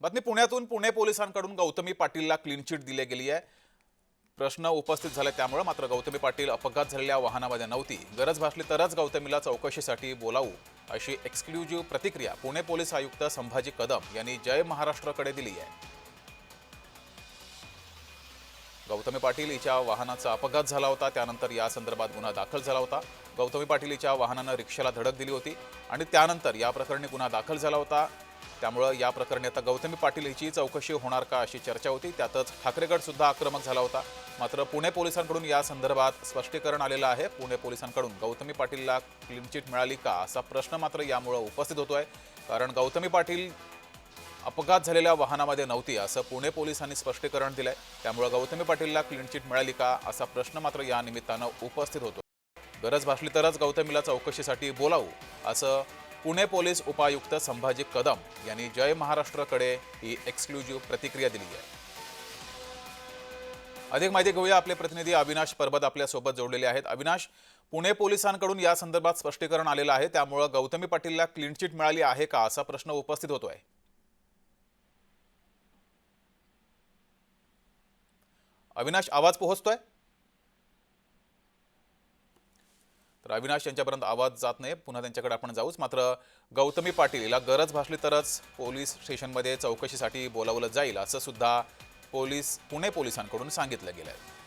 बातमी पुण्यातून पुणे पोलिसांकडून गौतमी पाटीलला क्लीन चिट दिली गेली आहे। प्रश्न उपस्थित झाले त्यामुळे मात्र गौतमी पाटील अपघात झालेल्या वाहनामध्ये नव्हती। गरज भासली तरच गौतमीला चौकशीसाठी बोलावू अशी एक्सक्लुझिव्ह प्रतिक्रिया पुणे पोलीस आयुक्त संभाजी कदम यांनी जय महाराष्ट्रकडे दिली आहे। गौतमी पाटील हिच्या वाहनाचा अपघात झाला होता, त्यानंतर या संदर्भात गुन्हा दाखल झाला होता। गौतमी पाटील हिच्या वाहनाने रिक्षाला धडक दिली होती आणि त्यानंतर या प्रकरणी गुन्हा दाखल झाला होता। त्यामुळे या प्रकरणी आता गौतमी पाटील हिची चौकशी होणार का अशी चर्चा होती। त्यातच ठाकरे गट सुद्धा आक्रमक झाला होता। मात्र पुणे पोलिसांकडून या संदर्भात स्पष्टीकरण आलेलं आहे। पुणे पोलिसांकडून गौतमी पाटीलला क्लीन चिट मिळाली का असा प्रश्न मात्र यामुळे उपस्थित होतोय, कारण गौतमी पाटील अपघात झालेल्या वाहनामध्ये नव्हती असं पुणे पोलिसांनी स्पष्टीकरण दिलंय। त्यामुळे गौतमी पाटीलला क्लीन चिट मिळाली का असा प्रश्न मात्र या निमित्तानं उपस्थित होतो। गरज भासली तरच गौतमीला चौकशीसाठी बोलावू असं पुणे पोलीस उपायुक्त संभाजी कदम यांनी जय महाराष्ट्रकडे ही एक्सक्लुझिव्ह प्रतिक्रिया दिली आहे। अधिक माहिती घेऊया, आपले प्रतिनिधी अविनाश परबत आपल्या सोबत जोडलेले आहेत। अविनाश, पुणे पोलिसांकडून या संदर्भात स्पष्टीकरण आलेलं आहे, त्यामुळे गौतमी पाटीलला क्लीन चिट मिळाली आहे का असा प्रश्न उपस्थित होतोय। अविनाश, आवाज पोहोचतोय? तर अविनाश यांच्यापर्यंत आवाज जात नाही, पुन्हा त्यांच्याकडे आपण जाऊच। मात्र गौतमी पाटील हिला गरज भासली तरच पोलीस स्टेशनमध्ये चौकशीसाठी बोलावलं जाईल असं सुद्धा पुणे पोलिसांकडून सांगितलं गेलं आहे।